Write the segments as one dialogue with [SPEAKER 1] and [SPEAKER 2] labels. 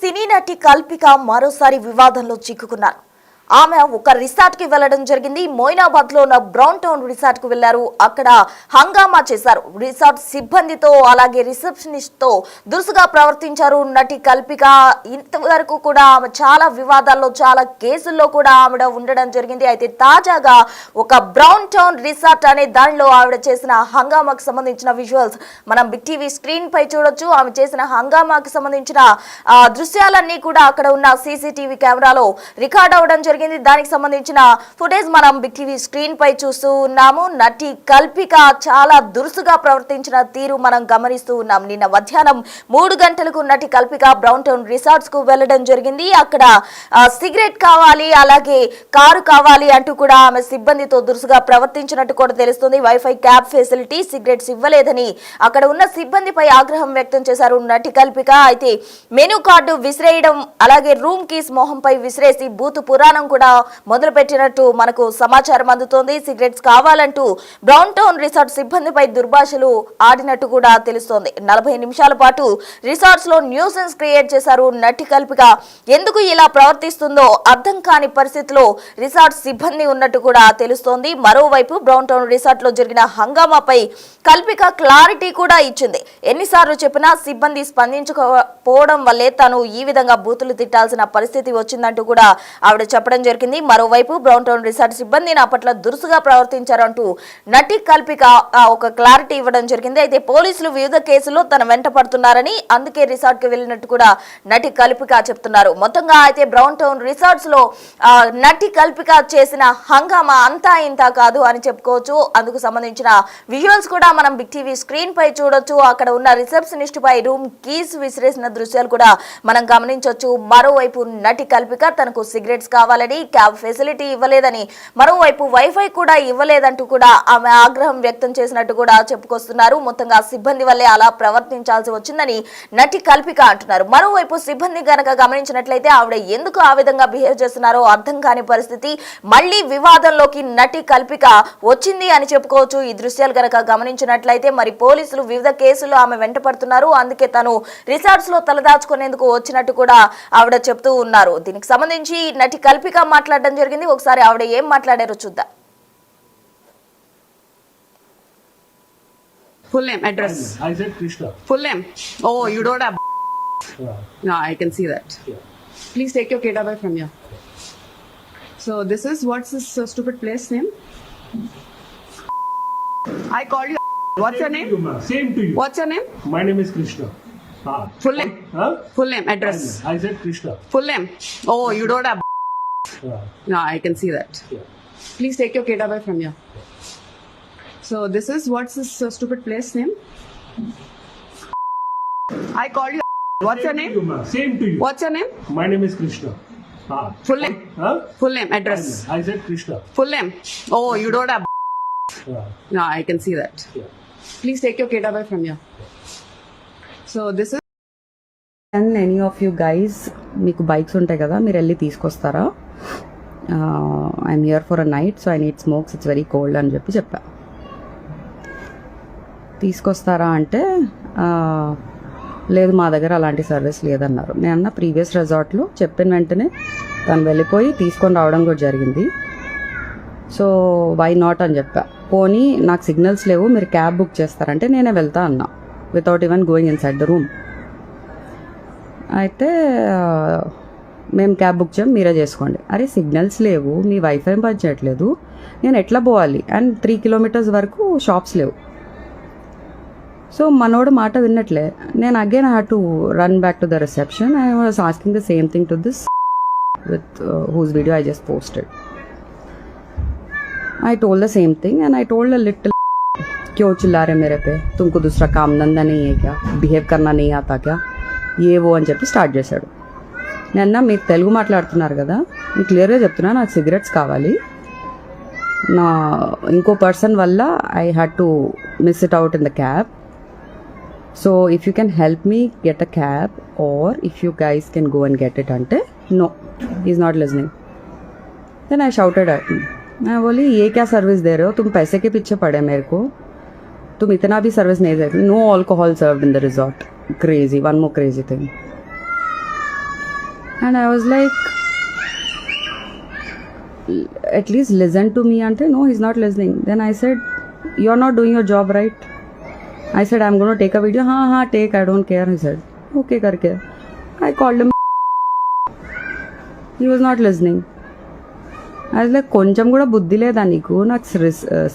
[SPEAKER 1] సినీ నటి కల్పిక మరోసారి వివాదంలో చిక్కుకున్నారు. ఆమె ఒక రిసార్ట్ కి వెళ్లడం జరిగింది. మొయినాబాద్ లో ఉన్న బ్రౌన్ టౌన్ రిసార్ట్ కు వెళ్లారు. అక్కడ హంగామా చేశారు. రిసార్ట్ సిబ్బందితో అలాగే రిసెప్షనిస్ట్ తో దురుసుగా ప్రవర్తించారు నటి కల్పిక. ఇంతవరకు కూడా ఆమె చాలా వివాదాల్లో చాలా కేసుల్లో కూడా ఆవిడ ఉండడం జరిగింది. అయితే తాజాగా ఒక బ్రౌన్ టౌన్ రిసార్ట్ అనే దానిలో ఆవిడ చేసిన హంగామాకు సంబంధించిన విజువల్స్ మనం బిగ్ టీవీ స్క్రీన్ పై చూడొచ్చు. ఆమె చేసిన హంగామాకు సంబంధించిన దృశ్యాలన్నీ కూడా అక్కడ ఉన్న సీసీటీవీ కెమెరాలో రికార్డ్ అవడం జరిగింది. దానికి సంబంధించిన ఫుటేజ్ మనం బిగ్ టీవీ స్క్రీన్ పై చూస్తూ ఉన్నాము. నటి కల్పిక చాలా దురుసుగా ప్రవర్తించిన తీరు మనం గమనిస్తూ ఉన్నాం. నిన్న మధ్యాహ్నం 3 గంటలకు నటి కల్పిక బ్రౌన్ టౌన్ రిసార్ట్స్ కు వెళ్లడం జరిగింది. అక్కడ సిగరెట్ కావాలి అలాగే కారు కావాలి అంటూ కూడా ఆమె సిబ్బందితో దురుసుగా ప్రవర్తించినట్టు కూడా తెలుస్తుంది. వైఫై క్యాబ్ ఫెసిలిటీ సిగరెట్స్ ఇవ్వలేదని అక్కడ ఉన్న సిబ్బందిపై ఆగ్రహం వ్యక్తం చేశారు నటి కల్పిక. అయితే మెనూ కార్డు విసిరేయడం అలాగే రూమ్ కీస్ మొహంపై విసిరేసి బూతు పురాణం కూడా మొదలు పెట్టినట్టు మనకు సమాచారం అందుతోంది. సిగరెట్స్ కావాలంటూ బ్రౌన్ టౌన్ రిసార్ట్ సిబ్బందిపై దుర్భాషలు ఆడినట్టు కూడా తెలుస్తోంది. 40 నిమిషాల పాటు రిసార్ట్స్ లో న్యూసెన్స్ క్రియేట్ చేశారు నటి కల్పిక. ఎందుకు ఇలా ప్రవర్తిస్తుందో అర్థం కాని పరిస్థితిలో రిసార్ట్ సిబ్బంది ఉన్నట్టు కూడా తెలుస్తోంది. మరోవైపు బ్రౌన్ టౌన్ రిసార్ట్ లో జరిగిన హంగామాపై కల్పిక క్లారిటీ కూడా ఇచ్చింది. ఎన్నిసార్లు చెప్పినా సిబ్బంది స్పందించకపోవడం వల్లే తాను ఈ విధంగా బూతులు తిట్టాల్సిన పరిస్థితి వచ్చిందంటూ కూడా ఆవిడ చెప్పడం జరిగింది. మరోవైపు బ్రౌన్ టౌన్ రిసార్ట్ సిబ్బంది నా పట్ల దురుసుగా ప్రవర్తించారంటూ నటి కల్పిక ఒక క్లారిటీ ఇవ్వడం జరిగింది. అయితే పోలీసులు వివిధ కేసుల్లో తన వెంట పడుతున్నారని అందుకే రిసార్ట్ కి వెళ్ళినట్టు కూడా నటి కల్పిక చెప్తున్నారు. మొత్తంగా అయితే బ్రౌన్ టౌన్ రిసార్ట్స్ లో నటి కల్పిక చేసిన హంగామా అంతా ఇంత కాదు అని చెప్పుకోవచ్చు. అందుకు సంబంధించిన విజువల్స్ కూడా మనం బిగ్ టీవీ స్క్రీన్ పై చూడొచ్చు. అక్కడ ఉన్న రిసెప్షనిస్ట్ పై రూమ్ కీస్ విసిరేసిన దృశ్యాలు కూడా మనం గమనించవచ్చు. మరోవైపు నటి కల్పిక తనకు సిగరెట్స్ కావాలని క్యాబ్ ఫెసిలిటీ ఇవ్వలేదని మరోవైపు వైఫై కూడా ఇవ్వలేదంటూ కూడా ఆమె ఆగ్రహం వ్యక్తం చేసినట్టు కూడా చెప్పుకొస్తున్నారు. మొత్తంగా సిబ్బంది వల్లే అలా ప్రవర్తించాల్సి వచ్చిందని నటి కల్పిక అంటున్నారు. మరోవైపు సిబ్బంది గనక గమనించినట్లయితే ఆవిడ ఎందుకు ఆ విధంగా బిహేవ్ చేస్తున్నారో అర్థం కాని పరిస్థితి. మళ్లీ వివాదంలోకి నటి కల్పిక వచ్చింది అని చెప్పుకోవచ్చు. ఈ దృశ్యాలు గనక గమనించినట్లయితే మరి పోలీసులు వివిధ కేసుల్లో ఆమె వెంట పడుతున్నారు. అందుకే తను రిసార్ట్స్ లో తలదాచుకునేందుకు వచ్చినట్టు కూడా ఆవిడ చెప్తూ ఉన్నారు. దీనికి సంబంధించి నటి కల్పిక మాట్లాడడం జరిగింది. ఒకసారి ఆవిడ ఏం మాట్లాడారో చూద్దాం.
[SPEAKER 2] Full name, address.
[SPEAKER 3] I said Krishna.
[SPEAKER 2] Full name. Oh, you don't have.
[SPEAKER 3] Yeah.
[SPEAKER 2] No, I can see that.
[SPEAKER 3] Yeah.
[SPEAKER 2] Please take your kid away from here. So this is what's this stupid place name? I called you. What's your name?
[SPEAKER 3] Same to you.
[SPEAKER 2] What's your name?
[SPEAKER 3] My name is Krishna.
[SPEAKER 2] Full name.
[SPEAKER 3] Huh?
[SPEAKER 2] Full name, address.
[SPEAKER 3] I said Krishna.
[SPEAKER 2] Full name. Oh, you don't have.
[SPEAKER 3] Yeah.
[SPEAKER 2] No, I can see that.
[SPEAKER 3] Yeah.
[SPEAKER 2] Please take your kid away from here. So this is what's this stupid place name? I called you. What's your name?
[SPEAKER 3] Same to you.
[SPEAKER 2] What's your name?
[SPEAKER 3] My name is Krishna.
[SPEAKER 2] Full name.
[SPEAKER 3] Huh?
[SPEAKER 2] Full name, address.
[SPEAKER 3] I said Krishna.
[SPEAKER 2] Full name. Oh, you don't have.
[SPEAKER 3] Yeah.
[SPEAKER 2] No, I can see that.
[SPEAKER 3] Yeah.
[SPEAKER 2] Please take your kid away from here. So this is.
[SPEAKER 4] And any of you guys మీకు bikes ఉంటాయి కదా, మీరు వెళ్ళి తీసుకొస్తారా? I'm here for a night, so I need smokes, it's very cold అని చెప్పా. తీసుకొస్తారా అంటే లేదు, మా దగ్గర అలాంటి సర్వీస్ లేదన్నారు. నేను అన్న ప్రీవియస్ రిసార్ట్లో చెప్పిన వెంటనే తను వెళ్ళిపోయి తీసుకొని రావడం కూడా జరిగింది. సో వై నాట్ అని చెప్పా. పోనీ నాకు సిగ్నల్స్ లేవు, మీరు క్యాబ్ బుక్ చేస్తారంటే నేనే వెళ్తా అన్నా, without even going in side the room. అయితే మేము క్యాబ్ బుక్ చేయం, మీరే చేసుకోండి. అరే సిగ్నల్స్ లేవు, మీ వైఫై పనిచేయట్లేదు, నేను ఎట్లా పోవాలి? అండ్ 3 kilometers వరకు షాప్స్ లేవు. సో మనోడు మాట విన్నట్లే. నేను again I had to run back to the reception. I was asking the same thing to this with whose video I just posted. I told the same thing and I told a little क्यों चिल्ला रहे मेरे पे, तुमको दूसरा काम धंधा नहीं है क्या, బిహేవ్ करना नहीं आता क्या, ఏ ఓ అని చెప్పి స్టార్ట్ చేశాడు. నేను మీరు తెలుగు మాట్లాడుతున్నారు కదా, నేను క్లియర్గా చెప్తున్నా, నాకు సిగరెట్స్ కావాలి. నా ఇంకో పర్సన్ వల్ల I had to miss it out in the cab. So if you can help me get a cab or if you guys can go and get it అంటే no, is not listening. Then I shouted at me. मैं बोली ये क्या service दे रहे हो, तुम पैसे के पीछे पड़े मेरे को, तुम इतना भी सर्विस नहीं देते. No alcohol served in the resort. Crazy, one more crazy thing. And I was like, at least listen to me. Ante, no, he's not listening. Then I said, you're not doing your job right. I said, I'm going to take a video. Ha, take, I don't care. He said, okay, karke. I called him. He was not listening. I was like, కొంచెం కూడా బుద్ధి లేదా నీకు, నాకు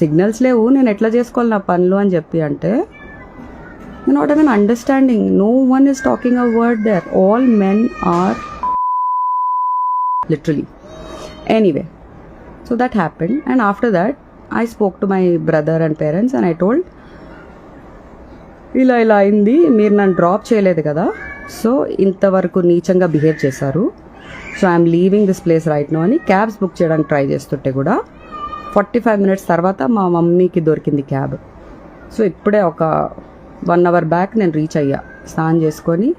[SPEAKER 4] signals లేవు, నేను ఎట్లా చేసుకోవాలి నా పనులు అని చెప్పి అంటే, you not even understanding. No one is talking a word there. All men are literally. Anyway, so that happened, and after that I spoke to my brother and parents and I told, ఇలా అయింది, మీరు నన్ను drop చేయలేదు కదా, so ఇంతవరకు నీచంగా behave చేశారు, so I'm leaving this place right now అని క్యాబ్స్ బుక్ చేయడానికి ట్రై చేస్తుంటే కూడా 45 minutes తర్వాత మా మమ్మీకి దొరికింది క్యాబ్. సో ఇప్పుడే ఒక 1 hour బ్యాక్ నేను రీచ్ అయ్యా, స్నానం చేసుకొని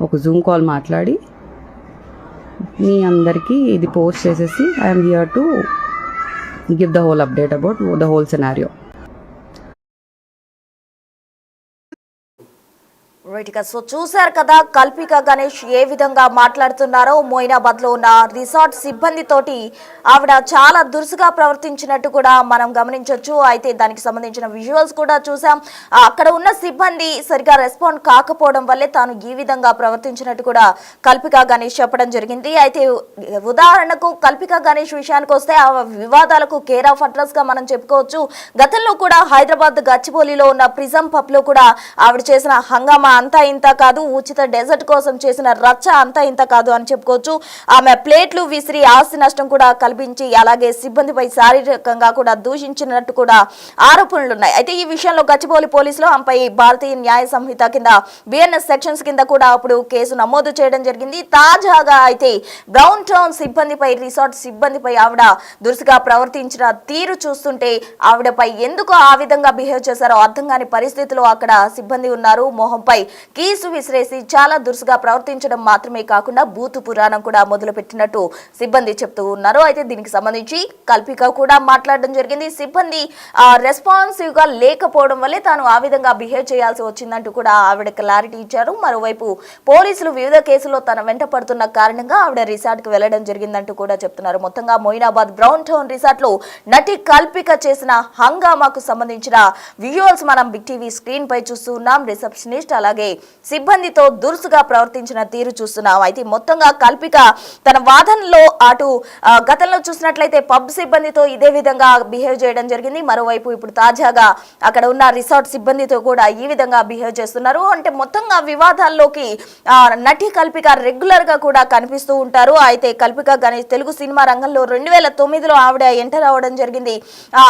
[SPEAKER 4] ఒక జూమ్ కాల్ మాట్లాడి మీ అందరికీ ఇది పోస్ట్ చేసేసి I'm here to give the whole update about the whole scenario.
[SPEAKER 1] Right గా, సో చూశారు కదా కల్పిక గణేష్ ఏ విధంగా మాట్లాడుతున్నారో. మోయినాబాద్ లో ఉన్న రిసార్ట్ సిబ్బందితోటి ఆవిడ చాలా దురుసుగా ప్రవర్తించినట్టు కూడా మనం గమనించవచ్చు. అయితే దానికి సంబంధించిన విజువల్స్ కూడా చూసాం. అక్కడ ఉన్న సిబ్బంది సరిగా రెస్పాండ్ కాకపోవడం వల్లే తాను ఈ విధంగా ప్రవర్తించినట్టు కూడా కల్పిక గణేష్ చెప్పడం జరిగింది. అయితే ఉదాహరణకు కల్పిక గణేష్ విషయానికి వస్తే ఆ వివాదాలకు కేర్ ఆఫ్ అడ్రస్ గా మనం చెప్పుకోవచ్చు. గతంలో కూడా హైదరాబాద్ గచ్చిబౌలిలో ఉన్న ప్రిజం పబ్ లో కూడా ఆవిడ చేసిన హంగామా అంతా ఇంత కాదు, ఉచిత డెజర్ట్ కోసం చేసిన రచ్చ అంతా ఇంత కాదు అని చెప్పుకోవచ్చు. ఆమె ప్లేట్లు విసిరి ఆస్తి నష్టం కూడా కల్పించి అలాగే సిబ్బందిపై శారీరకంగా కూడా దూషించినట్టు కూడా ఆరోపణలున్నాయి. అయితే ఈ విషయంలో గచ్చిబౌలి పోలీసులు ఆమెపై భారతీయ న్యాయ సంహిత కింద బిఎన్ఎస్ సెక్షన్స్ కింద కూడా అప్పుడు కేసు నమోదు చేయడం జరిగింది. తాజాగా అయితే బ్రౌన్ టౌన్ సిబ్బందిపై, రిసార్ట్ సిబ్బందిపై ఆవిడ దురుసుగా ప్రవర్తించిన తీరు చూస్తుంటే ఆవిడపై ఎందుకు ఆ విధంగా బిహేవ్ చేశారో అర్థం కాని పరిస్థితిలో అక్కడ సిబ్బంది ఉన్నారు. మొహంపై కీసు విసిరేసి చాలా దురుసుగా ప్రవర్తించడం మాత్రమే కాకుండా బూతు పురాణం కూడా మొదలుపెట్టినట్టు సిబ్బంది చెప్తూ ఉన్నారు. అయితే దీనికి సంబంధించి కల్పిక కూడా మాట్లాడడం జరిగింది. సిబ్బంది రెస్పాన్సివ్ గా లేకపోవడం వల్లే తాను ఆ విధంగా బిహేవ్ చేయాల్సి వచ్చిందంటూ కూడా ఆవిడ క్లారిటీ ఇచ్చారు. మరోవైపు పోలీసులు వివిధ కేసుల్లో తన వెంట పడుతున్న కారణంగా ఆవిడ రిసార్ట్ కు వెళ్లడం జరిగిందంటూ కూడా చెప్తున్నారు. మొత్తంగా మోయినాబాద్ బ్రౌన్ టౌన్ రిసార్ట్ లో నటి కల్పిక చేసిన హంగామాకు సంబంధించిన విజువల్స్ మనం బిగ్ టీవీ స్క్రీన్ పై చూస్తూ ఉన్నాం. రిసెప్షనిస్ట్ అలాగే సిబ్బందితో దురుసుగా ప్రవర్తించిన తీరు చూస్తున్నాం. అయితే మొత్తంగా కల్పిక తన వాదనలో అటు గతంలో చూసినట్లయితే పబ్ సిబ్బందితో ఇదే విధంగా బిహేవ్ చేయడం జరిగింది. మరోవైపు ఇప్పుడు తాజాగా అక్కడ ఉన్న రిసార్ట్ సిబ్బందితో కూడా ఈ విధంగా బిహేవ్ చేస్తున్నారు. అంటే మొత్తంగా వివాదాల్లోకి నటి కల్పిక రెగ్యులర్ గా కూడా కనిపిస్తూ ఉంటారు. అయితే కల్పిక గణేష్ తెలుగు సినిమా రంగంలో 2009లో ఆవిడ ఎంటర్ అవ్వడం జరిగింది.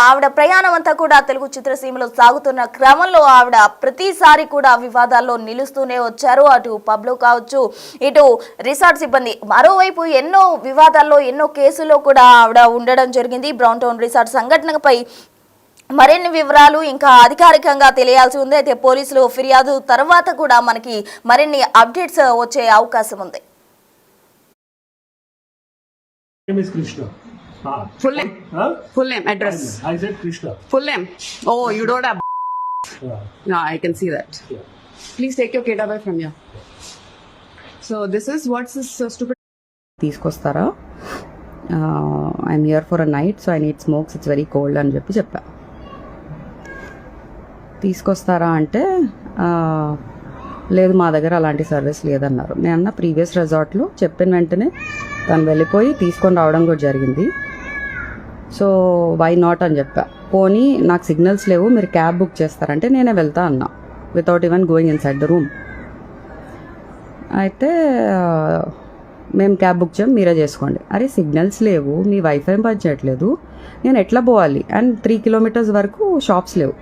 [SPEAKER 1] ఆవిడ ప్రయాణం అంతా కూడా తెలుగు చిత్రసీమలో సాగుతున్న క్రమంలో ఆవిడ ప్రతిసారి కూడా వివాదాల్లో నిలుస్తూనే వచ్చారు. అటు పబ్ లో కావచ్చు, ఇటు రిసార్ట్ సిబ్బంది. మరోవైపు ఎన్నో వివాదాల్లో, ఎన్నో కేసుల్లో కూడా ఆవిడ ఉండడం జరిగింది. బ్రౌన్ టౌన్ రిసార్ట్ సంఘటనపై మరిన్ని వివరాలు ఇంకా అధికారికంగా తెలియాల్సి ఉంది. అయితే పోలీసులు ఫిర్యాదు తర్వాత కూడా మనకి మరిన్ని అప్డేట్స్ వచ్చే అవకాశం ఉంది.
[SPEAKER 3] name is Krishna.
[SPEAKER 2] Full name.
[SPEAKER 3] Huh?
[SPEAKER 2] Full name, address.
[SPEAKER 3] I said Krishna.
[SPEAKER 2] Full name. Oh, you don't have.
[SPEAKER 3] Yeah.
[SPEAKER 2] No, I can see that.
[SPEAKER 3] Yeah.
[SPEAKER 2] Please take your kid away from here. So this is what's this stupid.
[SPEAKER 4] తీసుకొస్తారా, I'm here for a night, so I need smokes, it's very cold అని చెప్పా. తీసుకొస్తారా అంటే లేదు, మా దగ్గర అలాంటి service లేదన్నారు. నేను అన్న ప్రీవియస్ రిసార్ట్లో చెప్పిన వెంటనే తను వెళ్ళిపోయి తీసుకొని రావడం కూడా జరిగింది. సో వై నాట్ అని చెప్పా. పోనీ నాకు సిగ్నల్స్ లేవు, మీరు క్యాబ్ బుక్ చేస్తారంటే నేనే వెళ్తా అన్నా, without even going in side the room. అయితే మేము క్యాబ్ బుక్ చేయం, మీరే చేసుకోండి. అరే సిగ్నల్స్ లేవు, మీ వైఫై పనిచేయట్లేదు, నేను ఎట్లా పోవాలి? అండ్ 3 kilometers వరకు షాప్స్ లేవు.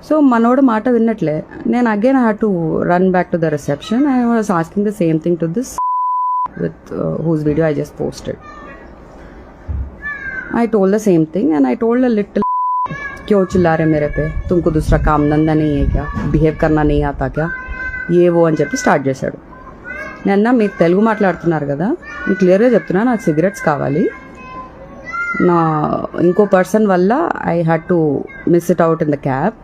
[SPEAKER 4] సో మనోడు మాట విన్నట్లే. నేను again I had to run back to the reception. I was asking the same thing to this with whose video I just posted. I told the same thing and I told a little, क्यों चिल्ला रहे मेरे पे, तुमको दूसरा काम धंधा नहीं है क्या, బిహేవ్ करना नहीं आता क्या, ये वो అని చెప్పి స్టార్ట్ చేశాడు. నేను మీరు తెలుగు మాట్లాడుతున్నారు కదా, నేను క్లియర్గా చెప్తున్నా, నాకు సిగరెట్స్ కావాలి, ఇంకో పర్సన్ వల్ల I had to miss it out in the cab.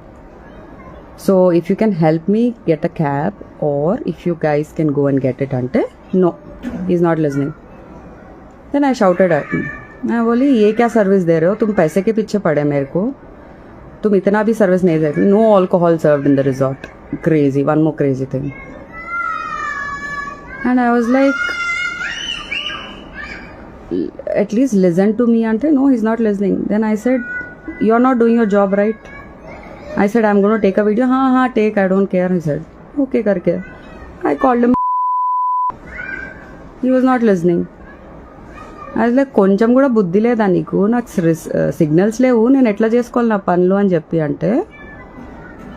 [SPEAKER 4] So if you can help me get a cab or if you guys can go and get it అంటే no he is not listening. Then I shouted at him. मैं बोली ये क्या service दे रहे हो, तुम पैसे के पीछे पड़े मेरे को, तुम इतना भी सर्विस नहीं देते. No alcohol served in the resort. Crazy, one more crazy thing. And I was like at least listen to me ante no he's not listening. Then I said you're not doing your job right. I said I'm going to take a video. ha take, I don't care. He said okay karke. I called him. He was not listening. I was like కొంచెం కూడా బుద్ధి లేదా నీకు, నాకు signals లేవు, నేను ఎట్లా చేసుకోవాలి నా పనులు అని చెప్పి అంటే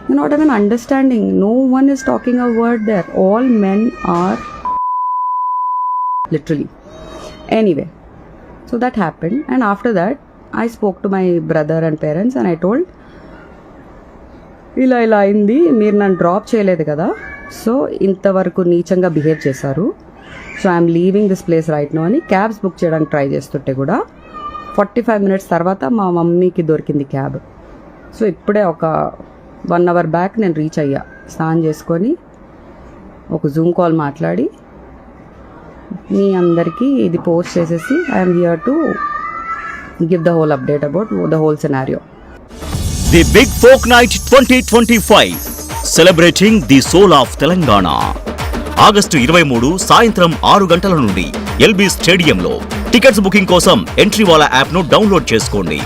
[SPEAKER 4] you not even understanding. No one is talking a word there. All men are literally. Anyway, so that happened, and after that I spoke to my brother and parents and I told ఇలా అయింది, మీరు నన్ను drop చేయలేదు కదా, so ఇంతవరకు నీచంగా behave చేశారు, so I'm leaving this place right now అని క్యాబ్స్ బుక్ చేయడానికి ట్రై చేస్తుంటే కూడా 45 minutes తర్వాత మా మమ్మీకి దొరికింది క్యాబ్. సో ఇప్పుడే ఒక 1 hour బ్యాక్ నేను రీచ్ అయ్యా, స్నానం చేసుకొని ఒక జూమ్ కాల్ మాట్లాడి మీ అందరికీ ఇది పోస్ట్ చేసేసి I'm here to give the whole update about the whole scenario.
[SPEAKER 5] The big folk night 2025 celebrating the soul of Telangana. August 23 సాయంత్రం 6 గంటల నుండి ఎల్బీ స్టేడియంలో. టికెట్స్ బుకింగ్ కోసం ఎంట్రీవాలా యాప్ను డౌన్లోడ్ చేసుకోండి.